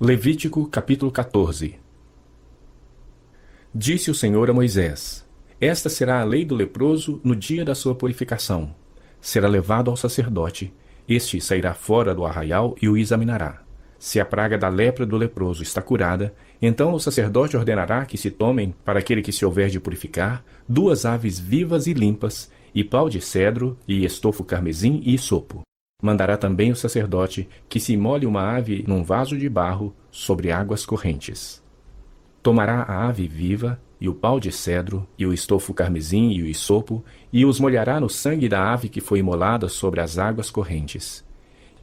Levítico capítulo 14. Disse o Senhor a Moisés: Esta será a lei do leproso no dia da sua purificação. Será levado ao sacerdote. Este sairá fora do arraial e o examinará. Se a praga da lepra do leproso está curada, então o sacerdote ordenará que se tomem, para aquele que se houver de purificar, 2 aves vivas e limpas, e pau de cedro, e estofo carmesim e hisopo. Mandará também o sacerdote que se molhe uma ave num vaso de barro sobre águas correntes. Tomará a ave viva, e o pau de cedro, e o estofo carmesim e o hisopo, e os molhará no sangue da ave que foi imolada sobre as águas correntes.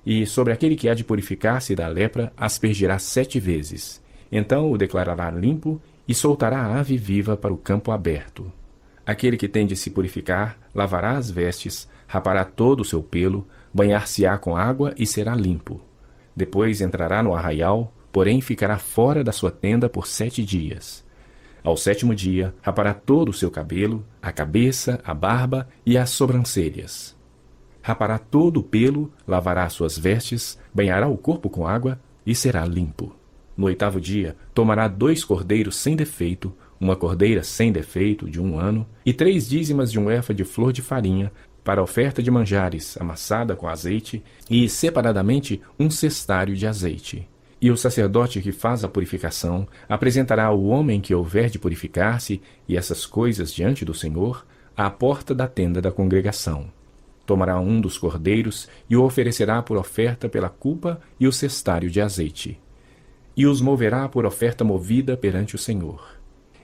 E sobre aquele que há de purificar-se da lepra, aspergirá 7 vezes. Então o declarará limpo, e soltará a ave viva para o campo aberto. Aquele que tem de se purificar, lavará as vestes, rapará todo o seu pelo, banhar-se-á com água e será limpo. Depois entrará no arraial, porém ficará fora da sua tenda por 7 dias. Ao 7º dia, rapará todo o seu cabelo, a cabeça, a barba e as sobrancelhas. Rapará todo o pelo, lavará suas vestes, banhará o corpo com água e será limpo. No 8º dia, tomará 2 cordeiros sem defeito, uma cordeira sem defeito de 1 ano, e 3 dízimas de um efa de flor de farinha, para oferta de manjares, amassada com azeite, e separadamente 1 cestário de azeite. E o sacerdote que faz a purificação apresentará ao homem que houver de purificar-se e essas coisas diante do Senhor, à porta da tenda da congregação. Tomará 1 dos cordeiros e o oferecerá por oferta pela culpa e o cestário de azeite. E os moverá por oferta movida perante o Senhor.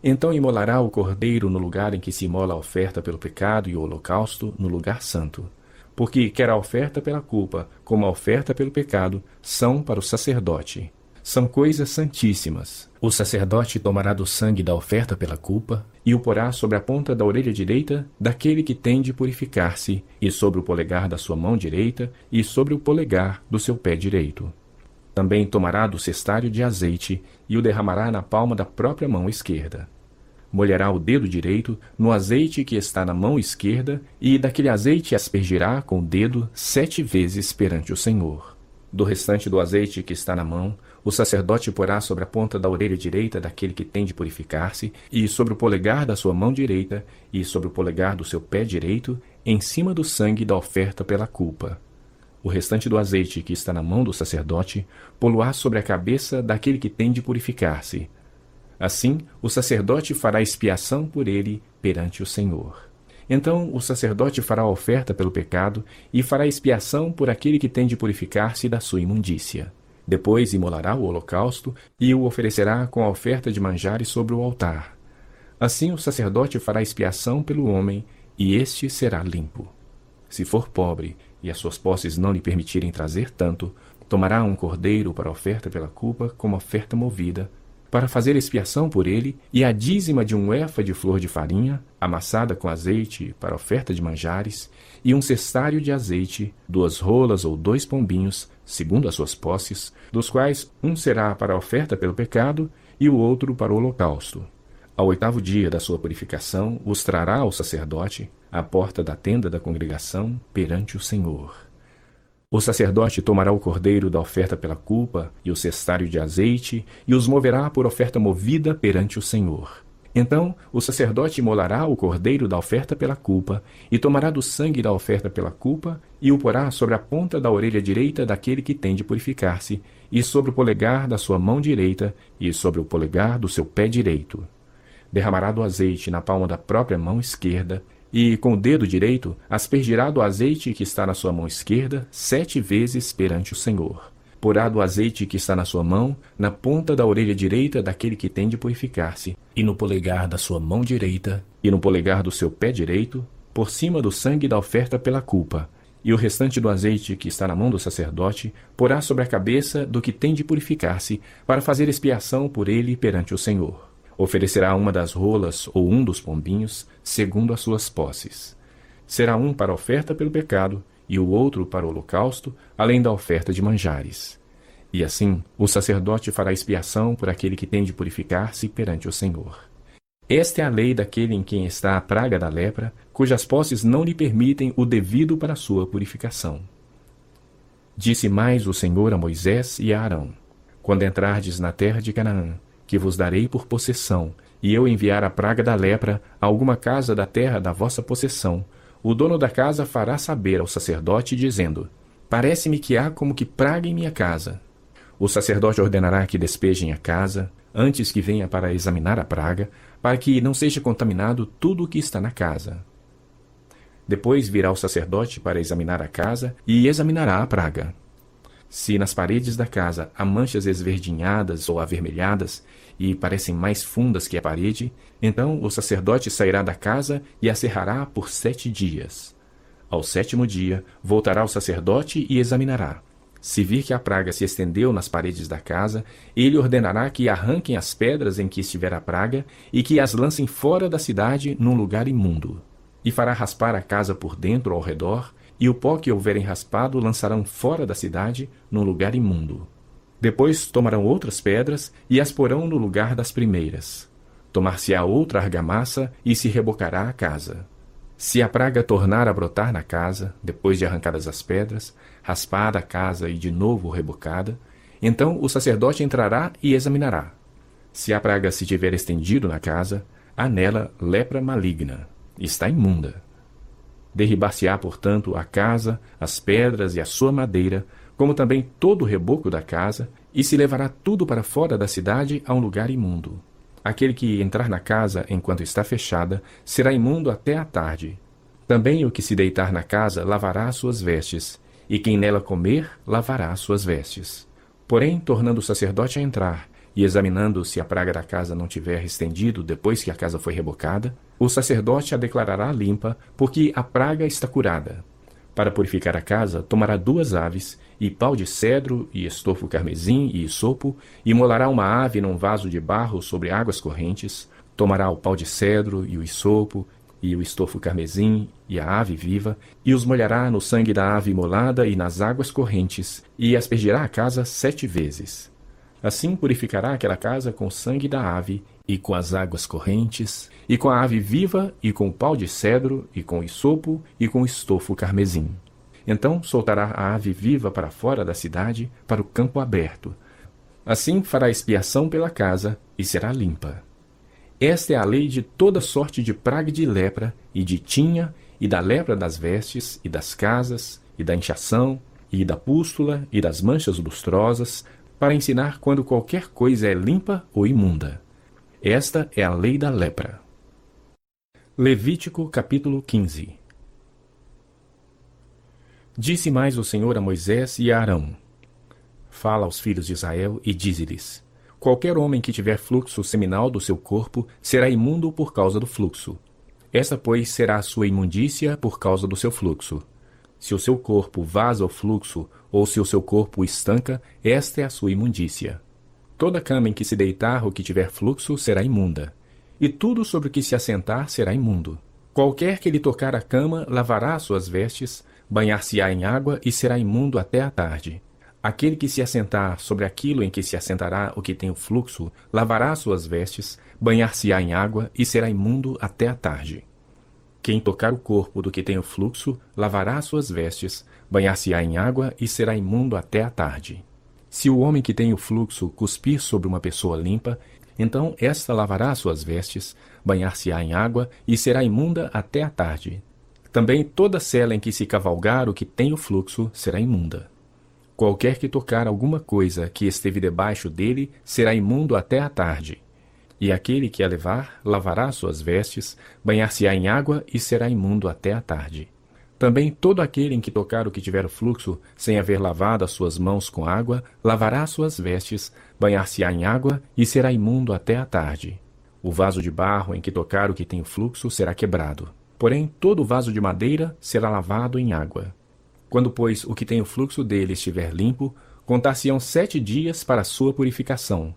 Então imolará o cordeiro no lugar em que se imola a oferta pelo pecado e o holocausto no lugar santo. Porque quer a oferta pela culpa, como a oferta pelo pecado, são para o sacerdote. São coisas santíssimas. O sacerdote tomará do sangue da oferta pela culpa e o porá sobre a ponta da orelha direita daquele que tem de purificar-se, e sobre o polegar da sua mão direita e sobre o polegar do seu pé direito. Também tomará do cestário de azeite e o derramará na palma da própria mão esquerda. Molhará o dedo direito no azeite que está na mão esquerda, e daquele azeite aspergirá com o dedo 7 vezes perante o Senhor. Do restante do azeite que está na mão, o sacerdote porá sobre a ponta da orelha direita daquele que tem de purificar-se, e sobre o polegar da sua mão direita, e sobre o polegar do seu pé direito, em cima do sangue da oferta pela culpa. O restante do azeite que está na mão do sacerdote, pô-lo-á sobre a cabeça daquele que tem de purificar-se. Assim, o sacerdote fará expiação por ele perante o Senhor. Então o sacerdote fará a oferta pelo pecado e fará expiação por aquele que tem de purificar-se da sua imundícia. Depois imolará o holocausto e o oferecerá com a oferta de manjares sobre o altar. Assim o sacerdote fará expiação pelo homem, e este será limpo. Se for pobre e as suas posses não lhe permitirem trazer tanto, tomará 1 cordeiro para a oferta pela culpa como oferta movida, para fazer expiação por ele, e a dízima de 1 efa de flor de farinha, amassada com azeite para oferta de manjares, e 1 cestário de azeite, 2 rolas ou 2 pombinhos, segundo as suas posses, dos quais 1 será para a oferta pelo pecado e o outro para o holocausto. Ao 8º dia da sua purificação, os trará ao sacerdote, à porta da tenda da congregação, perante o Senhor. O sacerdote tomará o cordeiro da oferta pela culpa e o cestário de azeite, e os moverá por oferta movida perante o Senhor. Então o sacerdote imolará o cordeiro da oferta pela culpa, e tomará do sangue da oferta pela culpa, e o porá sobre a ponta da orelha direita daquele que tem de purificar-se, e sobre o polegar da sua mão direita, e sobre o polegar do seu pé direito. Derramará do azeite na palma da própria mão esquerda, e com o dedo direito aspergirá do azeite que está na sua mão esquerda 7 vezes perante o Senhor. Porá do azeite que está na sua mão na ponta da orelha direita daquele que tem de purificar-se, e no polegar da sua mão direita, e no polegar do seu pé direito, por cima do sangue da oferta pela culpa. E o restante do azeite que está na mão do sacerdote porá sobre a cabeça do que tem de purificar-se, para fazer expiação por ele perante o Senhor. Oferecerá 1 das rolas ou 1 dos pombinhos, segundo as suas posses. Será 1 para a oferta pelo pecado, e o outro para o holocausto, além da oferta de manjares. E assim, o sacerdote fará expiação por aquele que tem de purificar-se perante o Senhor. Esta é a lei daquele em quem está a praga da lepra, cujas posses não lhe permitem o devido para a sua purificação. Disse mais o Senhor a Moisés e a Arão: quando entrardes na terra de Canaã, que vos darei por possessão, e eu enviar a praga da lepra a alguma casa da terra da vossa possessão, o dono da casa fará saber ao sacerdote, dizendo: Parece-me que há como que praga em minha casa. O sacerdote ordenará que despejem a casa, antes que venha para examinar a praga, para que não seja contaminado tudo o que está na casa. Depois virá o sacerdote para examinar a casa e examinará a praga. Se nas paredes da casa há manchas esverdinhadas ou avermelhadas e parecem mais fundas que a parede, então o sacerdote sairá da casa e a cerrará por 7 dias. Ao 7º dia, voltará o sacerdote e examinará. Se vir que a praga se estendeu nas paredes da casa, ele ordenará que arranquem as pedras em que estiver a praga e que as lancem fora da cidade num lugar imundo. E fará raspar a casa por dentro ao redor, e o pó que houverem raspado lançarão fora da cidade num lugar imundo. Depois tomarão outras pedras e as porão no lugar das primeiras. Tomar-se-á outra argamassa e se rebocará a casa. Se a praga tornar a brotar na casa, depois de arrancadas as pedras, raspada a casa e de novo rebocada, então o sacerdote entrará e examinará. Se a praga se tiver estendido na casa, há nela lepra maligna, está imunda. Derribar-se-á, portanto, a casa, as pedras e a sua madeira, como também todo o reboco da casa, e se levará tudo para fora da cidade a um lugar imundo. Aquele que entrar na casa enquanto está fechada será imundo até à tarde. Também o que se deitar na casa lavará as suas vestes, e quem nela comer lavará as suas vestes. Porém, tornando o sacerdote a entrar, e examinando se a praga da casa não tiver estendido depois que a casa foi rebocada, o sacerdote a declarará limpa, porque a praga está curada. Para purificar a casa, tomará 2 aves, e pau de cedro, e estofo carmesim, e isopo, e molará uma ave num vaso de barro sobre águas correntes, tomará o pau de cedro, e o isopo, e o estofo carmesim, e a ave viva, e os molhará no sangue da ave imolada e nas águas correntes, e aspergirá a casa 7 vezes. Assim purificará aquela casa com o sangue da ave, e com as águas correntes, e com a ave viva, e com o pau de cedro, e com o isopo, e com o estofo carmesim. Então soltará a ave viva para fora da cidade, para o campo aberto. Assim fará expiação pela casa, e será limpa. Esta é a lei de toda sorte de praga e de lepra, e de tinha, e da lepra das vestes, e das casas, e da inchação, e da pústula, e das manchas lustrosas, para ensinar quando qualquer coisa é limpa ou imunda. Esta é a lei da lepra. Levítico capítulo 15. Disse mais o Senhor a Moisés e a Arão: Fala aos filhos de Israel e dize-lhes: Qualquer homem que tiver fluxo seminal do seu corpo será imundo por causa do fluxo. Esta, pois, será a sua imundícia por causa do seu fluxo. Se o seu corpo vaza o fluxo, ou se o seu corpo estanca, esta é a sua imundícia. Toda cama em que se deitar ou que tiver fluxo será imunda, e tudo sobre o que se assentar será imundo. Qualquer que lhe tocar a cama lavará as suas vestes, banhar-se-á em água e será imundo até a tarde. Aquele que se assentar sobre aquilo em que se assentará o que tem o fluxo, lavará as suas vestes, banhar-se-á em água e será imundo até a tarde. Quem tocar o corpo do que tem o fluxo, lavará as suas vestes, banhar-se-á em água e será imundo até a tarde. Se o homem que tem o fluxo cuspir sobre uma pessoa limpa, então esta lavará as suas vestes, banhar-se-á em água e será imunda até a tarde. Também toda cela em que se cavalgar o que tem o fluxo será imunda. Qualquer que tocar alguma coisa que esteve debaixo dele será imundo até a tarde. E aquele que a levar, lavará suas vestes, banhar-se-á em água e será imundo até a tarde. Também todo aquele em que tocar o que tiver o fluxo, sem haver lavado as suas mãos com água, lavará suas vestes, banhar-se-á em água e será imundo até a tarde. O vaso de barro em que tocar o que tem o fluxo será quebrado. Porém, todo vaso de madeira será lavado em água. Quando, pois, o que tem o fluxo dele estiver limpo, contar-se-ão 7 dias para a sua purificação.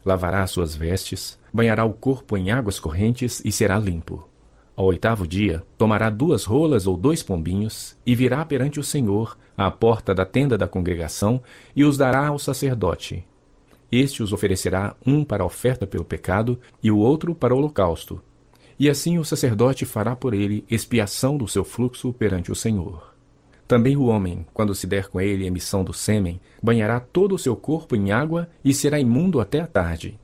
Lavará suas vestes, banhará o corpo em águas correntes e será limpo. Ao 8º dia, tomará 2 rolas ou 2 pombinhos e virá perante o Senhor à porta da tenda da congregação e os dará ao sacerdote. Este os oferecerá, um para a oferta pelo pecado e o outro para o holocausto. E assim o sacerdote fará por ele expiação do seu fluxo perante o Senhor. Também o homem, quando se der com ele emissão do sêmen, banhará todo o seu corpo em água e será imundo até a tarde.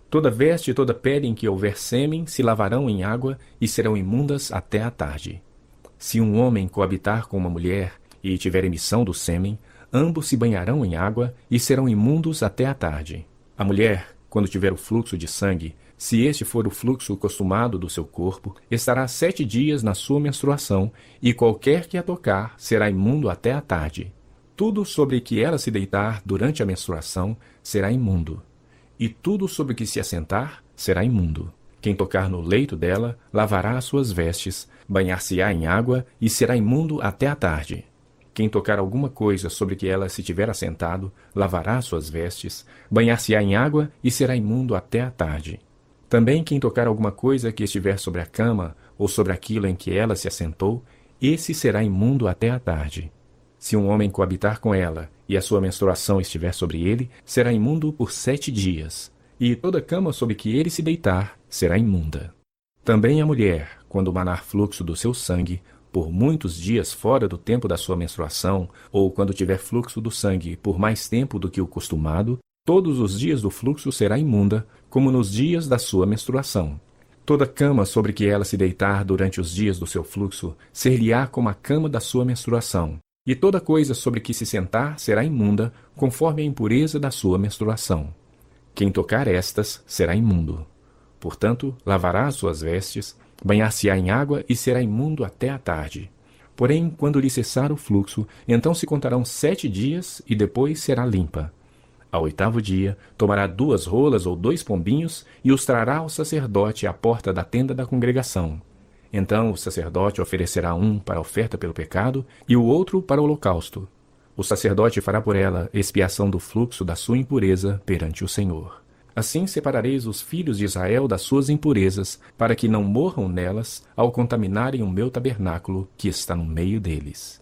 Toda veste e toda pele em que houver sêmen se lavarão em água e serão imundas até a tarde. Se um homem coabitar com uma mulher e tiver emissão do sêmen, ambos se banharão em água e serão imundos até a tarde. A mulher, quando tiver o fluxo de sangue, se este for o fluxo costumado do seu corpo, estará 7 dias na sua menstruação, e qualquer que a tocar será imundo até a tarde. Tudo sobre que ela se deitar durante a menstruação será imundo, e tudo sobre que se assentar será imundo. Quem tocar no leito dela lavará as suas vestes, banhar-se-á em água e será imundo até a tarde. Quem tocar alguma coisa sobre que ela se tiver assentado, lavará as suas vestes, banhar-se-á em água e será imundo até a tarde. Também quem tocar alguma coisa que estiver sobre a cama ou sobre aquilo em que ela se assentou, esse será imundo até a tarde. Se um homem coabitar com ela e a sua menstruação estiver sobre ele, será imundo por 7 dias, e toda cama sobre que ele se deitar será imunda. Também a mulher, quando manar fluxo do seu sangue, por muitos dias fora do tempo da sua menstruação, ou quando tiver fluxo do sangue por mais tempo do que o costumado, todos os dias do fluxo será imunda, como nos dias da sua menstruação. Toda cama sobre que ela se deitar durante os dias do seu fluxo, ser-lhe-á como a cama da sua menstruação, e toda coisa sobre que se sentar será imunda, conforme a impureza da sua menstruação. Quem tocar estas será imundo. Portanto, lavará as suas vestes, banhar-se-á em água e será imundo até a tarde. Porém, quando lhe cessar o fluxo, então se contarão 7 dias e depois será limpa. Ao 8º dia, tomará 2 rolas ou 2 pombinhos e os trará ao sacerdote à porta da tenda da congregação. Então o sacerdote oferecerá um para a oferta pelo pecado e o outro para o holocausto. O sacerdote fará por ela expiação do fluxo da sua impureza perante o Senhor. Assim separareis os filhos de Israel das suas impurezas, para que não morram nelas ao contaminarem o meu tabernáculo que está no meio deles.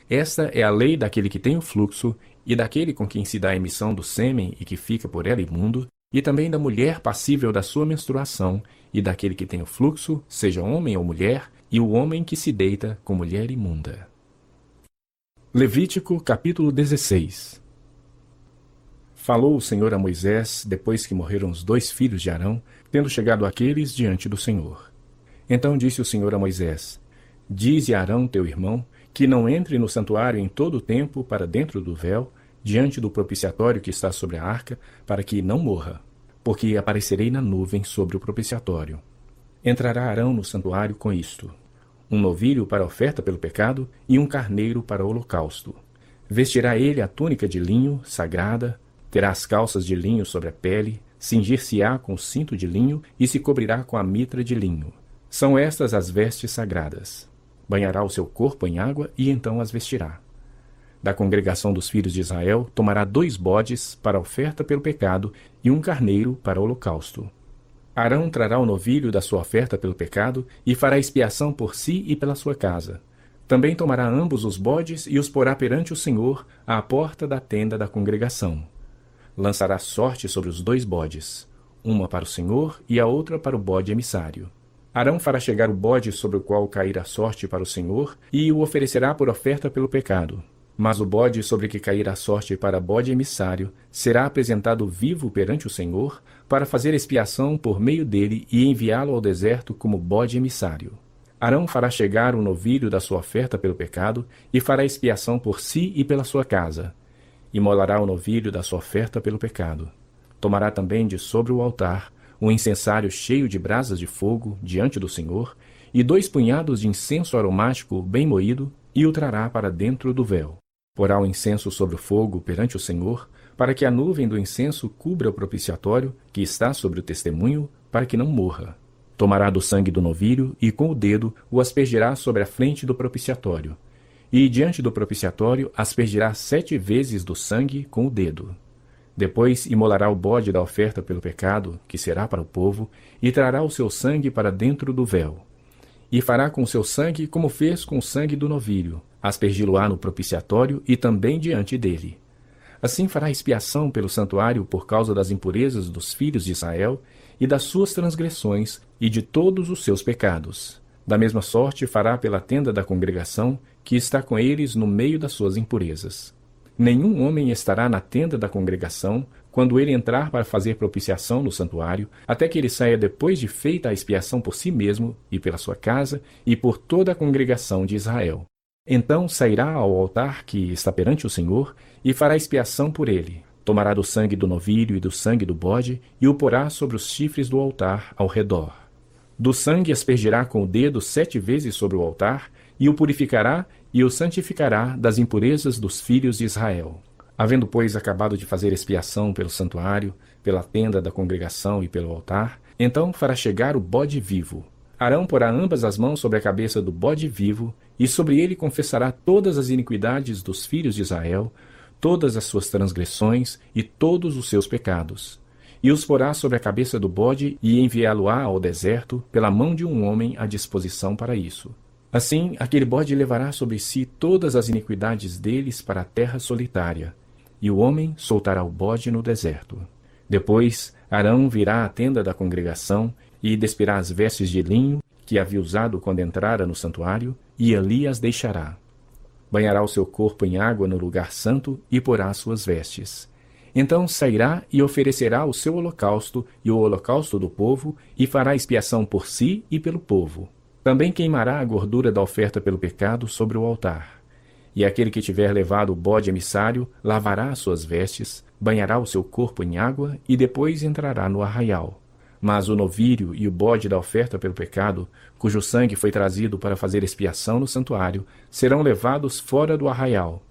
Esta é a lei daquele que tem o fluxo, e daquele com quem se dá a emissão do sêmen e que fica por ela imundo, e também da mulher passível da sua menstruação, e daquele que tem o fluxo, seja homem ou mulher, e o homem que se deita com mulher imunda. Levítico capítulo 16. Falou o Senhor a Moisés, depois que morreram os 2 filhos de Arão, tendo chegado aqueles diante do Senhor. Então disse o Senhor a Moisés: Dize a Arão teu irmão, que não entre no santuário em todo o tempo para dentro do véu, diante do propiciatório que está sobre a arca, para que não morra, porque aparecerei na nuvem sobre o propiciatório. Entrará Arão no santuário com isto: um novilho para oferta pelo pecado e um carneiro para o holocausto. Vestirá ele a túnica de linho, sagrada, terá as calças de linho sobre a pele, cingir-se-á com o cinto de linho e se cobrirá com a mitra de linho. São estas as vestes sagradas. Banhará o seu corpo em água e então as vestirá. Da congregação dos filhos de Israel tomará 2 bodes para a oferta pelo pecado e um carneiro para o holocausto. Arão trará o novilho da sua oferta pelo pecado e fará expiação por si e pela sua casa. Também tomará ambos os bodes e os porá perante o Senhor à porta da tenda da congregação. Lançará sorte sobre os 2 bodes, uma para o Senhor e a outra para o bode emissário. Arão fará chegar o bode sobre o qual cair a sorte para o Senhor e o oferecerá por oferta pelo pecado. Mas o bode sobre que cair a sorte para bode emissário será apresentado vivo perante o Senhor para fazer expiação por meio dele e enviá-lo ao deserto como bode emissário. Arão fará chegar o novilho da sua oferta pelo pecado e fará expiação por si e pela sua casa. Imolará o novilho da sua oferta pelo pecado. Tomará também de sobre o altar um incensário cheio de brasas de fogo diante do Senhor e 2 punhados de incenso aromático bem moído e o trará para dentro do véu. Porá o incenso sobre o fogo perante o Senhor, para que a nuvem do incenso cubra o propiciatório que está sobre o testemunho, para que não morra. Tomará do sangue do novilho e com o dedo o aspergirá sobre a frente do propiciatório. E diante do propiciatório aspergirá 7 vezes do sangue com o dedo. Depois imolará o bode da oferta pelo pecado, que será para o povo, e trará o seu sangue para dentro do véu. E fará com o seu sangue como fez com o sangue do novilho, aspergi-lo-á no propiciatório e também diante dele. Assim fará expiação pelo santuário por causa das impurezas dos filhos de Israel e das suas transgressões e de todos os seus pecados. Da mesma sorte fará pela tenda da congregação que está com eles no meio das suas impurezas. Nenhum homem estará na tenda da congregação quando ele entrar para fazer propiciação no santuário, até que ele saia depois de feita a expiação por si mesmo e pela sua casa e por toda a congregação de Israel. Então sairá ao altar que está perante o Senhor e fará expiação por ele. Tomará do sangue do novilho e do sangue do bode e o porá sobre os chifres do altar ao redor. Do sangue aspergirá com o dedo 7 vezes sobre o altar e o purificará e o santificará das impurezas dos filhos de Israel. Havendo, pois, acabado de fazer expiação pelo santuário, pela tenda da congregação e pelo altar, então fará chegar o bode vivo. Arão porá ambas as mãos sobre a cabeça do bode vivo, e sobre ele confessará todas as iniquidades dos filhos de Israel, todas as suas transgressões e todos os seus pecados. E os porá sobre a cabeça do bode e enviá-lo-á ao deserto pela mão de um homem à disposição para isso. Assim, aquele bode levará sobre si todas as iniquidades deles para a terra solitária, e o homem soltará o bode no deserto. Depois, Arão virá à tenda da congregação e despirá as vestes de linho que havia usado quando entrara no santuário, e ali as deixará. Banhará o seu corpo em água no lugar santo e porá as suas vestes. Então sairá e oferecerá o seu holocausto e o holocausto do povo, e fará expiação por si e pelo povo. Também queimará a gordura da oferta pelo pecado sobre o altar. E aquele que tiver levado o bode emissário lavará as suas vestes, banhará o seu corpo em água e depois entrará no arraial. Mas o novilho e o bode da oferta pelo pecado, cujo sangue foi trazido para fazer expiação no santuário, serão levados fora do arraial.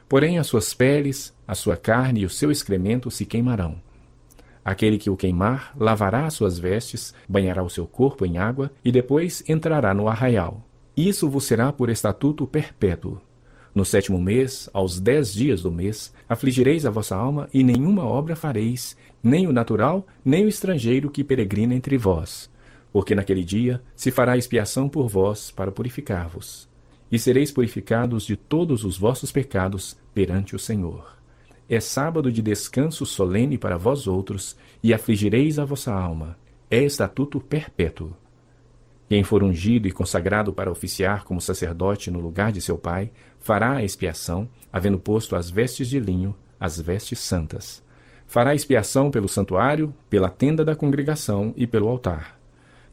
Porém as suas peles, a sua carne e o seu excremento se queimarão. Aquele que o queimar lavará as suas vestes, banhará o seu corpo em água e depois entrará no arraial. Isso vos será por estatuto perpétuo. No 7º mês, aos 10 dias do mês, afligireis a vossa alma e nenhuma obra fareis, nem o natural, nem o estrangeiro que peregrina entre vós. Porque naquele dia se fará expiação por vós para purificar-vos. E sereis purificados de todos os vossos pecados perante o Senhor. É sábado de descanso solene para vós outros, e afligireis a vossa alma. É estatuto perpétuo. Quem for ungido e consagrado para oficiar como sacerdote no lugar de seu pai, fará a expiação, havendo posto as vestes de linho, as vestes santas. Fará expiação pelo santuário, pela tenda da congregação e pelo altar.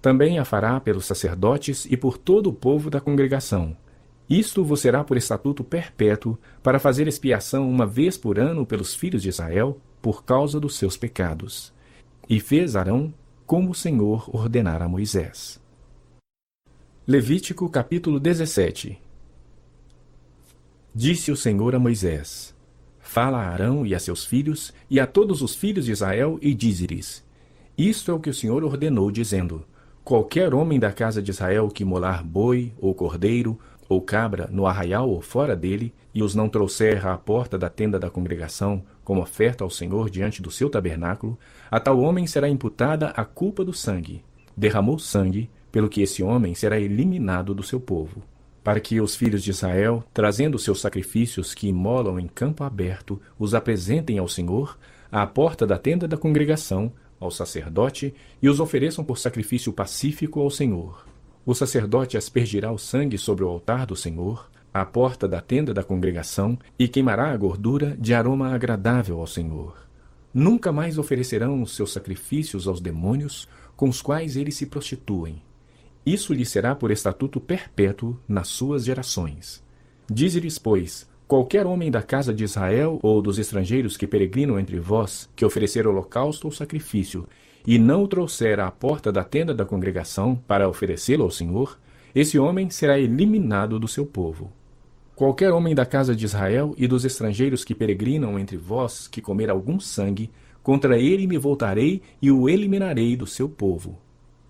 Também a fará pelos sacerdotes e por todo o povo da congregação. Isto vos será por estatuto perpétuo, para fazer expiação uma vez por ano pelos filhos de Israel, por causa dos seus pecados. E fez Arão como o Senhor ordenara a Moisés. Levítico capítulo 17. Disse o Senhor a Moisés: Fala a Arão e a seus filhos, e a todos os filhos de Israel, e dize-lhes: Isto é o que o Senhor ordenou, dizendo: Qualquer homem da casa de Israel que molar boi, ou cordeiro, ou cabra, no arraial ou fora dele, e os não trouxer à porta da tenda da congregação, como oferta ao Senhor diante do seu tabernáculo, a tal homem será imputada a culpa do sangue. Derramou sangue, pelo que esse homem será eliminado do seu povo. Para que os filhos de Israel, trazendo os seus sacrifícios que imolam em campo aberto, os apresentem ao Senhor, à porta da tenda da congregação, ao sacerdote, e os ofereçam por sacrifício pacífico ao Senhor. O sacerdote aspergirá o sangue sobre o altar do Senhor, à porta da tenda da congregação, e queimará a gordura de aroma agradável ao Senhor. Nunca mais oferecerão os seus sacrifícios aos demônios, com os quais eles se prostituem. Isso lhe será por estatuto perpétuo nas suas gerações. Dize-lhes, pois, qualquer homem da casa de Israel ou dos estrangeiros que peregrinam entre vós, que oferecer holocausto ou sacrifício, e não o trouxer à porta da tenda da congregação para oferecê-lo ao Senhor, esse homem será eliminado do seu povo. Qualquer homem da casa de Israel e dos estrangeiros que peregrinam entre vós, que comer algum sangue, contra ele me voltarei e o eliminarei do seu povo.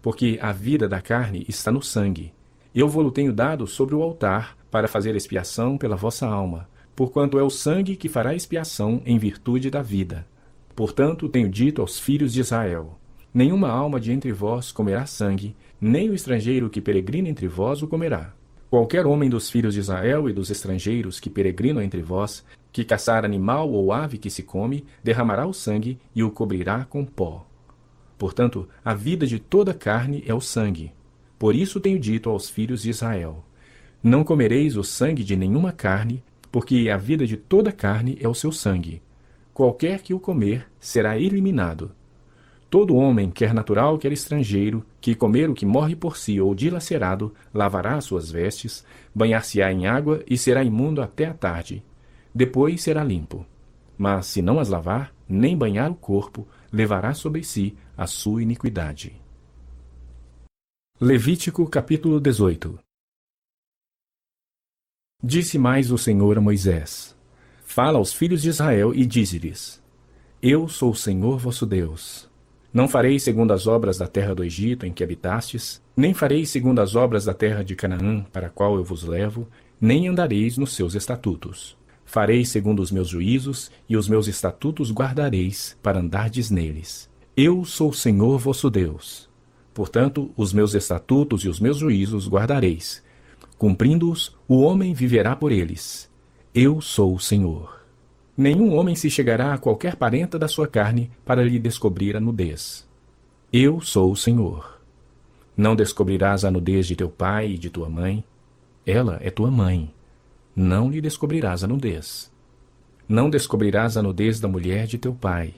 Porque a vida da carne está no sangue. Eu vou-lo tenho dado sobre o altar, para fazer expiação pela vossa alma, porquanto é o sangue que fará expiação em virtude da vida. Portanto, tenho dito aos filhos de Israel: nenhuma alma de entre vós comerá sangue, nem o estrangeiro que peregrina entre vós o comerá. Qualquer homem dos filhos de Israel e dos estrangeiros que peregrinam entre vós, que caçar animal ou ave que se come, derramará o sangue e o cobrirá com pó. Portanto, a vida de toda carne é o sangue. Por isso tenho dito aos filhos de Israel: Não comereis o sangue de nenhuma carne, porque a vida de toda carne é o seu sangue. Qualquer que o comer será eliminado. Todo homem, quer natural, quer estrangeiro, que comer o que morre por si ou dilacerado, lavará as suas vestes, banhar-se-á em água e será imundo até a tarde. Depois será limpo. Mas se não as lavar, nem banhar o corpo, levará sobre si a sua iniquidade. Levítico capítulo 18. Disse mais o Senhor a Moisés: Fala aos filhos de Israel e dize-lhes: Eu sou o Senhor vosso Deus. Não fareis segundo as obras da terra do Egito em que habitastes, nem fareis segundo as obras da terra de Canaã, para a qual eu vos levo, nem andareis nos seus estatutos. Fareis segundo os meus juízos, e os meus estatutos guardareis, para andardes neles. Eu sou o Senhor vosso Deus. Portanto, os meus estatutos e os meus juízos guardareis. Cumprindo-os, o homem viverá por eles. Eu sou o Senhor. Nenhum homem se chegará a qualquer parenta da sua carne para lhe descobrir a nudez. Eu sou o Senhor. Não descobrirás a nudez de teu pai e de tua mãe. Ela é tua mãe. Não lhe descobrirás a nudez. Não descobrirás a nudez da mulher de teu pai.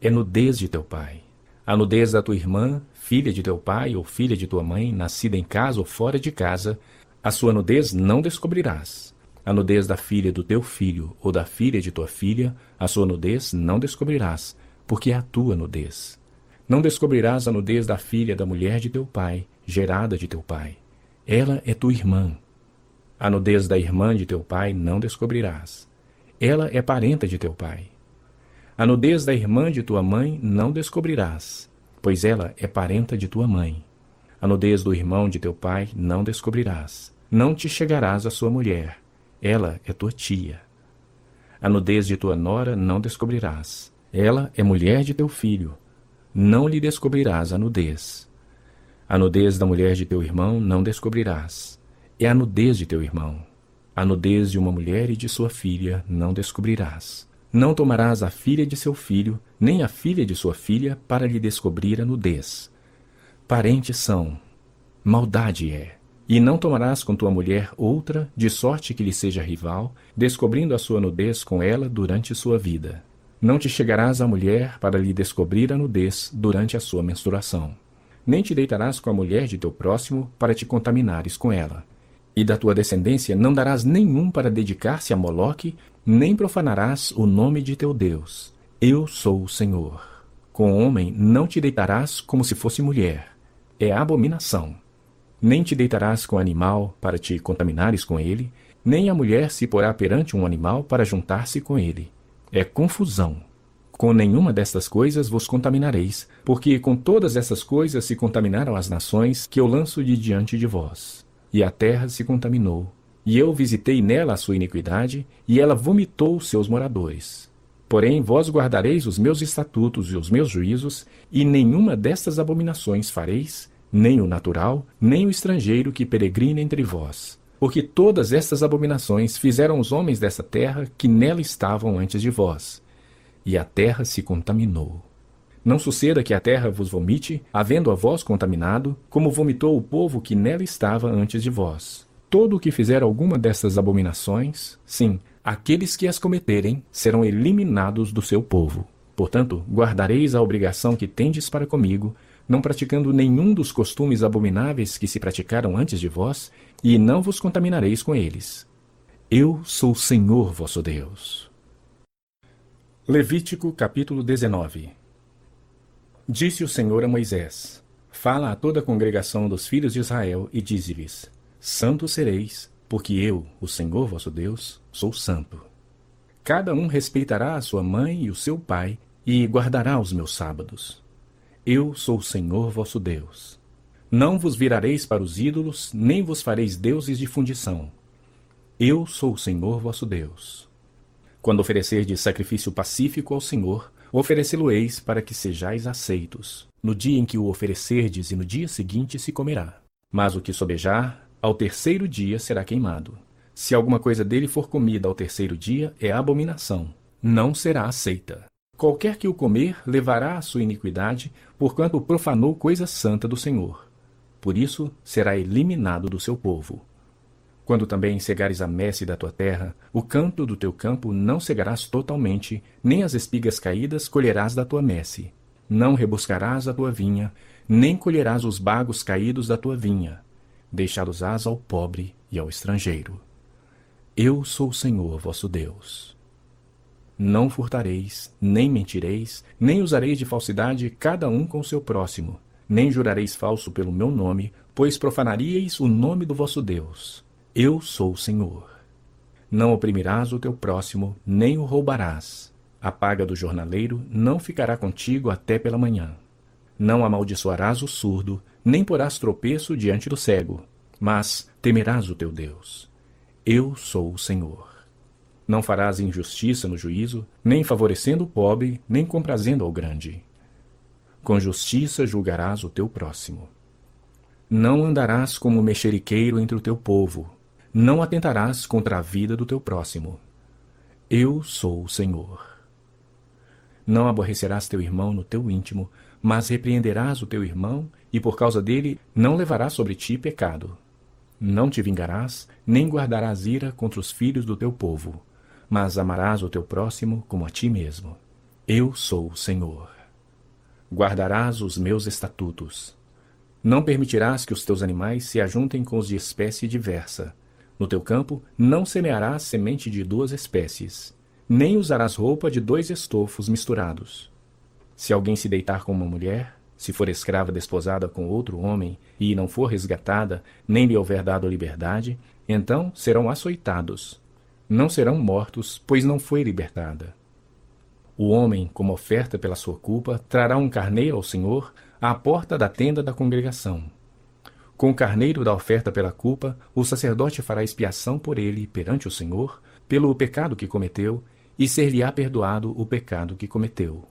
É nudez de teu pai. A nudez da tua irmã, filha de teu pai ou filha de tua mãe, nascida em casa ou fora de casa, a sua nudez não descobrirás. A nudez da filha do teu filho ou da filha de tua filha, a sua nudez não descobrirás, porque é a tua nudez. Não descobrirás a nudez da filha da mulher de teu pai, gerada de teu pai. Ela é tua irmã. A nudez da irmã de teu pai não descobrirás. Ela é parenta de teu pai. A nudez da irmã de tua mãe não descobrirás, pois ela é parenta de tua mãe. A nudez do irmão de teu pai não descobrirás. Não te chegarás à sua mulher. Ela é tua tia. A nudez de tua nora não descobrirás. Ela é mulher de teu filho. Não lhe descobrirás a nudez. A nudez da mulher de teu irmão não descobrirás. É a nudez de teu irmão. A nudez de uma mulher e de sua filha não descobrirás. Não tomarás a filha de seu filho, nem a filha de sua filha, para lhe descobrir a nudez. Parentes são. Maldade é. E não tomarás com tua mulher outra, de sorte que lhe seja rival, descobrindo a sua nudez com ela durante sua vida. Não te chegarás à mulher para lhe descobrir a nudez durante a sua menstruação. Nem te deitarás com a mulher de teu próximo para te contaminares com ela. E da tua descendência não darás nenhum para dedicar-se a Moloque, nem profanarás o nome de teu Deus. Eu sou o Senhor. Com homem não te deitarás como se fosse mulher. É abominação. Nem te deitarás com animal para te contaminares com ele, nem a mulher se porá perante um animal para juntar-se com ele. É confusão. Com nenhuma destas coisas vos contaminareis, porque com todas essas coisas se contaminaram as nações que eu lanço de diante de vós. E a terra se contaminou, e eu visitei nela a sua iniquidade, e ela vomitou os seus moradores. Porém, vós guardareis os meus estatutos e os meus juízos, e nenhuma destas abominações fareis, nem o natural, nem o estrangeiro que peregrina entre vós. Porque todas estas abominações fizeram os homens dessa terra que nela estavam antes de vós. E a terra se contaminou. Não suceda que a terra vos vomite, havendo a vós contaminado, como vomitou o povo que nela estava antes de vós. Todo o que fizer alguma destas abominações, sim, aqueles que as cometerem, serão eliminados do seu povo. Portanto, guardareis a obrigação que tendes para comigo, não praticando nenhum dos costumes abomináveis que se praticaram antes de vós, e não vos contaminareis com eles. Eu sou o Senhor vosso Deus. Levítico capítulo 19. Disse o Senhor a Moisés: Fala a toda a congregação dos filhos de Israel e dize-lhes: Santos sereis, porque eu, o Senhor vosso Deus, sou santo. Cada um respeitará a sua mãe e o seu pai, e guardará os meus sábados. Eu sou o Senhor vosso Deus. Não vos virareis para os ídolos, nem vos fareis deuses de fundição. Eu sou o Senhor vosso Deus. Quando oferecerdes sacrifício pacífico ao Senhor, oferecê-lo-eis para que sejais aceitos. No dia em que o oferecerdes e no dia seguinte se comerá. Mas o que sobejar, ao terceiro dia será queimado. Se alguma coisa dele for comida ao terceiro dia, é abominação. Não será aceita. Qualquer que o comer levará a sua iniquidade, porquanto profanou coisa santa do Senhor. Por isso será eliminado do seu povo. Quando também cegares a messe da tua terra, o canto do teu campo não cegarás totalmente, nem as espigas caídas colherás da tua messe. Não rebuscarás a tua vinha, nem colherás os bagos caídos da tua vinha. Deixá-los-ás ao pobre e ao estrangeiro. Eu sou o Senhor vosso Deus. Não furtareis, nem mentireis, nem usareis de falsidade cada um com o seu próximo, nem jurareis falso pelo meu nome, pois profanaríeis o nome do vosso Deus. Eu sou o Senhor. Não oprimirás o teu próximo, nem o roubarás. A paga do jornaleiro não ficará contigo até pela manhã. Não amaldiçoarás o surdo, nem porás tropeço diante do cego, mas temerás o teu Deus. Eu sou o Senhor. Não farás injustiça no juízo, nem favorecendo o pobre, nem comprazendo ao grande. Com justiça julgarás o teu próximo. Não andarás como mexeriqueiro entre o teu povo, não atentarás contra a vida do teu próximo. Eu sou o Senhor. Não aborrecerás teu irmão no teu íntimo, mas repreenderás o teu irmão, e por causa dele não levarás sobre ti pecado. Não te vingarás, nem guardarás ira contra os filhos do teu povo, mas amarás o teu próximo como a ti mesmo. Eu sou o Senhor. Guardarás os meus estatutos. Não permitirás que os teus animais se ajuntem com os de espécie diversa. No teu campo não semearás semente de duas espécies, nem usarás roupa de dois estofos misturados. Se alguém se deitar com uma mulher, se for escrava desposada com outro homem, e não for resgatada, nem lhe houver dado liberdade, então serão açoitados. Não serão mortos, pois não foi libertada. O homem, como oferta pela sua culpa, trará um carneiro ao Senhor à porta da tenda da congregação. Com o carneiro da oferta pela culpa, o sacerdote fará expiação por ele perante o Senhor, pelo pecado que cometeu, e ser-lhe-á perdoado o pecado que cometeu.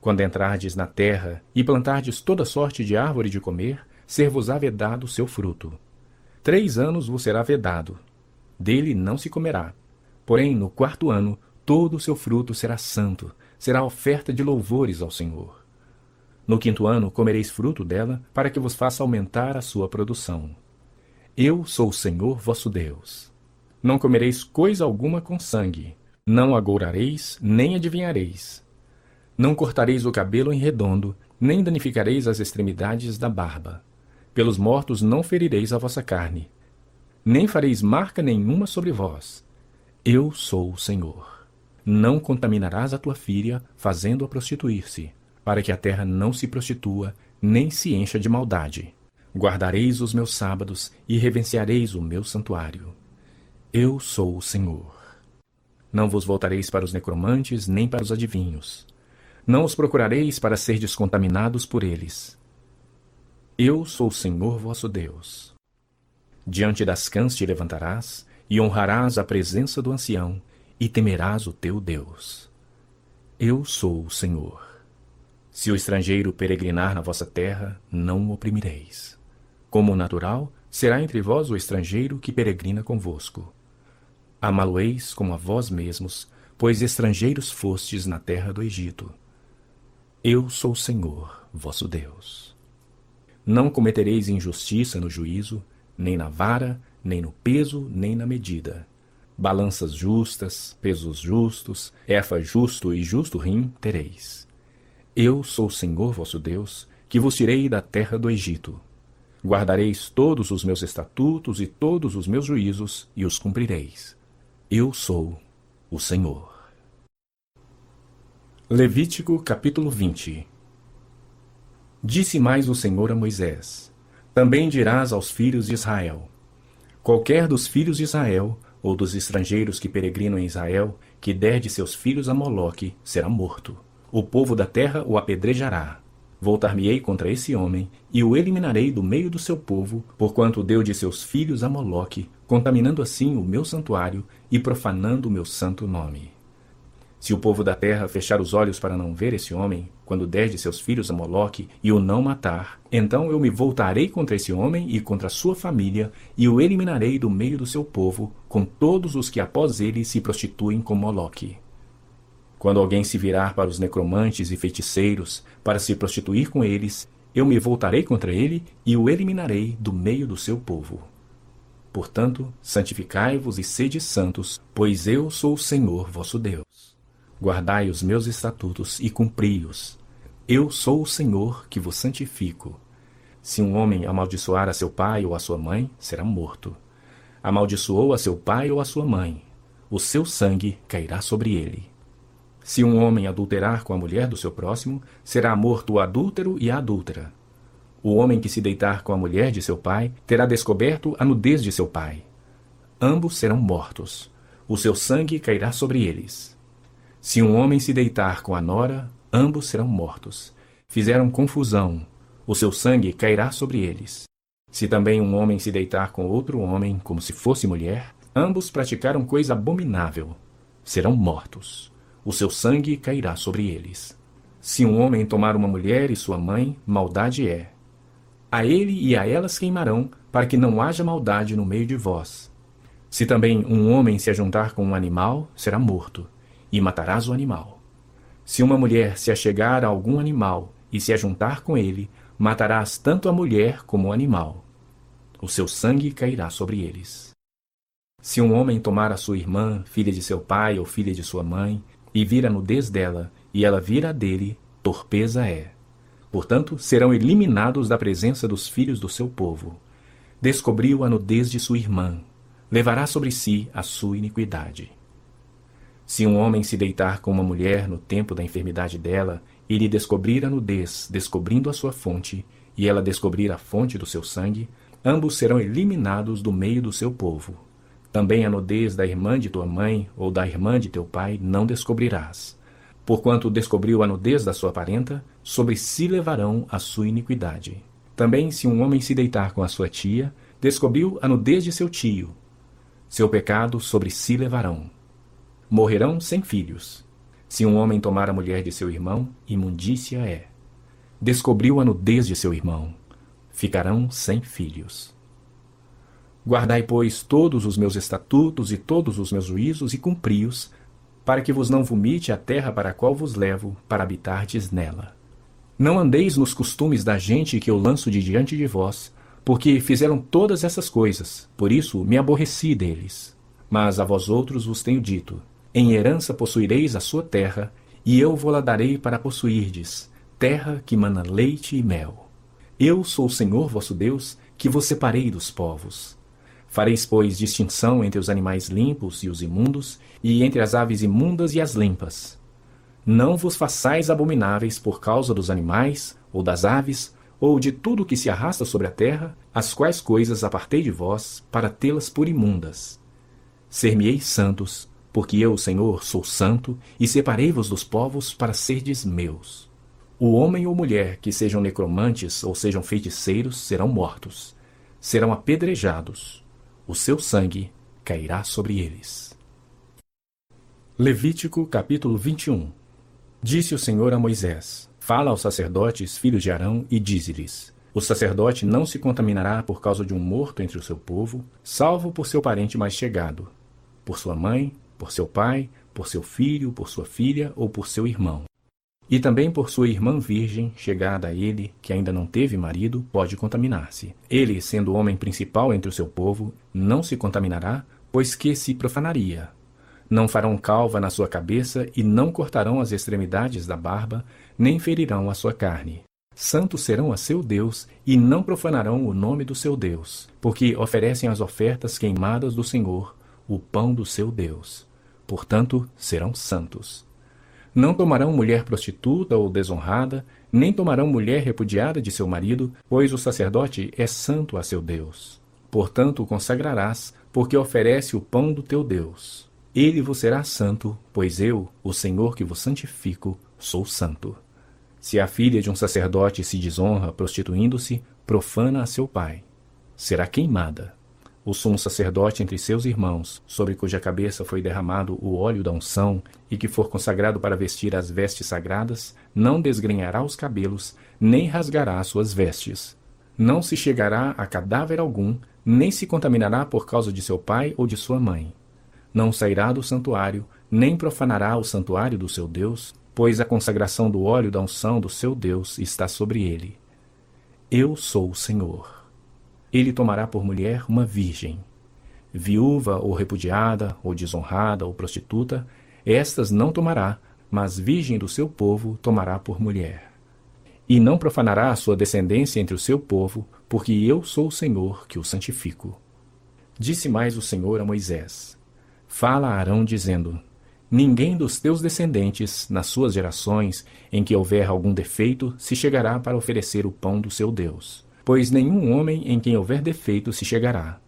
Quando entrardes na terra e plantardes toda sorte de árvore de comer, ser-vos-á vedado o seu fruto. 3 anos vos será vedado. Dele não se comerá. Porém, no 4º ano, todo o seu fruto será santo, será oferta de louvores ao Senhor. No 5º ano comereis fruto dela, para que vos faça aumentar a sua produção. Eu sou o Senhor vosso Deus. Não comereis coisa alguma com sangue, não agourareis, nem adivinhareis. Não cortareis o cabelo em redondo, nem danificareis as extremidades da barba. Pelos mortos não ferireis a vossa carne, nem fareis marca nenhuma sobre vós. Eu sou o Senhor. Não contaminarás a tua filha, fazendo-a prostituir-se, para que a terra não se prostitua, nem se encha de maldade. Guardareis os meus sábados e reverenciareis o meu santuário. Eu sou o Senhor. Não vos voltareis para os necromantes, nem para os adivinhos. Não os procurareis para ser descontaminados por eles. Eu sou o Senhor vosso Deus. Diante das cãs te levantarás, e honrarás a presença do ancião, e temerás o teu Deus. Eu sou o Senhor. Se o estrangeiro peregrinar na vossa terra, não o oprimireis. Como natural, será entre vós o estrangeiro que peregrina convosco. Amá-lo-eis como a vós mesmos, pois estrangeiros fostes na terra do Egito. Eu sou o Senhor, vosso Deus. Não cometereis injustiça no juízo, nem na vara, nem no peso, nem na medida. Balanças justas, pesos justos, efa justo e justo rim tereis. Eu sou o Senhor vosso Deus, que vos tirei da terra do Egito. Guardareis todos os meus estatutos e todos os meus juízos, e os cumprireis. Eu sou o Senhor. Levítico capítulo 20. Disse mais o Senhor a Moisés: Também dirás aos filhos de Israel: Qualquer dos filhos de Israel, ou dos estrangeiros que peregrinam em Israel, que der de seus filhos a Moloque, será morto. O povo da terra o apedrejará. Voltar-me-ei contra esse homem, e o eliminarei do meio do seu povo, porquanto deu de seus filhos a Moloque, contaminando assim o meu santuário e profanando o meu santo nome. Se o povo da terra fechar os olhos para não ver esse homem, quando der de seus filhos a Moloque e o não matar, então eu me voltarei contra esse homem e contra a sua família, e o eliminarei do meio do seu povo, com todos os que após ele se prostituem com Moloque. Quando alguém se virar para os necromantes e feiticeiros, para se prostituir com eles, eu me voltarei contra ele e o eliminarei do meio do seu povo. Portanto, santificai-vos e sede santos, pois eu sou o Senhor vosso Deus. Guardai os meus estatutos e cumpri-os. Eu sou o Senhor que vos santifico. Se um homem amaldiçoar a seu pai ou a sua mãe, será morto. Amaldiçoou a seu pai ou a sua mãe, o seu sangue cairá sobre ele. Se um homem adulterar com a mulher do seu próximo, será morto o adúltero e a adúltera. O homem que se deitar com a mulher de seu pai terá descoberto a nudez de seu pai. Ambos serão mortos. O seu sangue cairá sobre eles. Se um homem se deitar com a nora, ambos serão mortos. Fizeram confusão. O seu sangue cairá sobre eles. Se também um homem se deitar com outro homem, como se fosse mulher, ambos praticaram coisa abominável. Serão mortos. O seu sangue cairá sobre eles. Se um homem tomar uma mulher e sua mãe, maldade é. A ele e a elas queimarão, para que não haja maldade no meio de vós. Se também um homem se ajuntar com um animal, será morto, e matarás o animal. Se uma mulher se achegar a algum animal e se ajuntar com ele, matarás tanto a mulher como o animal. O seu sangue cairá sobre eles. Se um homem tomar a sua irmã, filha de seu pai ou filha de sua mãe, e vir a nudez dela, e ela vir a dele, torpeza é. Portanto, serão eliminados da presença dos filhos do seu povo. Descobriu a nudez de sua irmã, levará sobre si a sua iniquidade. Se um homem se deitar com uma mulher no tempo da enfermidade dela, e lhe descobrir a nudez, descobrindo a sua fonte, e ela descobrir a fonte do seu sangue, ambos serão eliminados do meio do seu povo. Também a nudez da irmã de tua mãe ou da irmã de teu pai não descobrirás. Porquanto descobriu a nudez da sua parenta, sobre si levarão a sua iniquidade. Também se um homem se deitar com a sua tia, descobriu a nudez de seu tio. Seu pecado sobre si levarão. Morrerão sem filhos. Se um homem tomar a mulher de seu irmão, imundícia é. Descobriu a nudez de seu irmão. Ficarão sem filhos. Guardai, pois, todos os meus estatutos e todos os meus juízos e cumpri-os, para que vos não vomite a terra para a qual vos levo, para habitardes nela. Não andeis nos costumes da gente que eu lanço de diante de vós, porque fizeram todas essas coisas, por isso me aborreci deles. Mas a vós outros vos tenho dito, em herança possuireis a sua terra, e eu vou-la darei para possuirdes, terra que mana leite e mel. Eu sou o Senhor vosso Deus, que vos separei dos povos. Fareis, pois, distinção entre os animais limpos e os imundos, e entre as aves imundas e as limpas. Não vos façais abomináveis por causa dos animais, ou das aves, ou de tudo que se arrasta sobre a terra, as quais coisas apartei de vós, para tê-las por imundas. Ser-me-eis santos, porque eu, Senhor, sou santo, e separei-vos dos povos para serdes meus. O homem ou mulher que sejam necromantes ou sejam feiticeiros serão mortos, serão apedrejados. O seu sangue cairá sobre eles. Levítico capítulo 21. Disse o Senhor a Moisés: Fala aos sacerdotes, filhos de Arão, e dize-lhes: O sacerdote não se contaminará por causa de um morto entre o seu povo, salvo por seu parente mais chegado, por sua mãe, por seu pai, por seu filho, por sua filha ou por seu irmão. E também por sua irmã virgem, chegada a ele, que ainda não teve marido, pode contaminar-se. Ele, sendo o homem principal entre o seu povo, não se contaminará, pois que se profanaria. Não farão calva na sua cabeça e não cortarão as extremidades da barba, nem ferirão a sua carne. Santos serão a seu Deus e não profanarão o nome do seu Deus, porque oferecem as ofertas queimadas do Senhor, o pão do seu Deus. Portanto, serão santos. Não tomarão mulher prostituta ou desonrada, nem tomarão mulher repudiada de seu marido, pois o sacerdote é santo a seu Deus. Portanto o consagrarás, porque oferece o pão do teu Deus. Ele vos será santo, pois eu, o Senhor que vos santifico, sou santo. Se a filha de um sacerdote se desonra prostituindo-se, profana a seu pai. Será queimada. O sumo sacerdote entre seus irmãos, sobre cuja cabeça foi derramado o óleo da unção, e que for consagrado para vestir as vestes sagradas, não desgrenhará os cabelos, nem rasgará suas vestes. Não se chegará a cadáver algum, nem se contaminará por causa de seu pai ou de sua mãe. Não sairá do santuário, nem profanará o santuário do seu Deus, pois a consagração do óleo da unção do seu Deus está sobre ele. Eu sou o Senhor. Ele tomará por mulher uma virgem. Viúva ou repudiada, ou desonrada, ou prostituta, estas não tomará, mas virgem do seu povo tomará por mulher. E não profanará a sua descendência entre o seu povo, porque eu sou o Senhor que o santifico. Disse mais o Senhor a Moisés: Fala a Arão, dizendo: Ninguém dos teus descendentes, nas suas gerações, em que houver algum defeito, se chegará para oferecer o pão do seu Deus. Pois nenhum homem em quem houver defeito se chegará,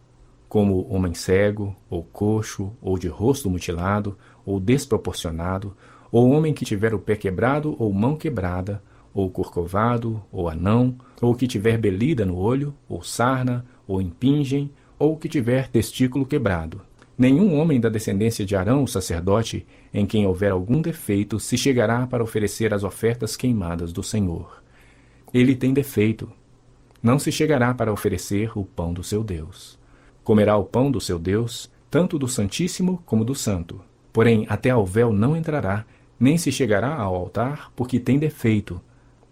como homem cego, ou coxo, ou de rosto mutilado, ou desproporcionado, ou homem que tiver o pé quebrado ou mão quebrada, ou corcovado, ou anão, ou que tiver belida no olho, ou sarna, ou impingem, ou que tiver testículo quebrado. Nenhum homem da descendência de Arão, o sacerdote, em quem houver algum defeito, se chegará para oferecer as ofertas queimadas do Senhor. Ele tem defeito. Não se chegará para oferecer o pão do seu Deus. Comerá o pão do seu Deus, tanto do Santíssimo como do Santo. Porém, até ao véu não entrará, nem se chegará ao altar, porque tem defeito,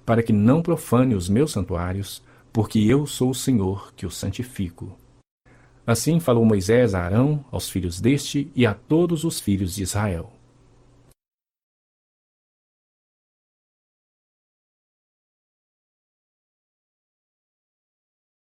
para que não profane os meus santuários, porque eu sou o Senhor que o santifico. Assim falou Moisés a Arão, aos filhos deste e a todos os filhos de Israel.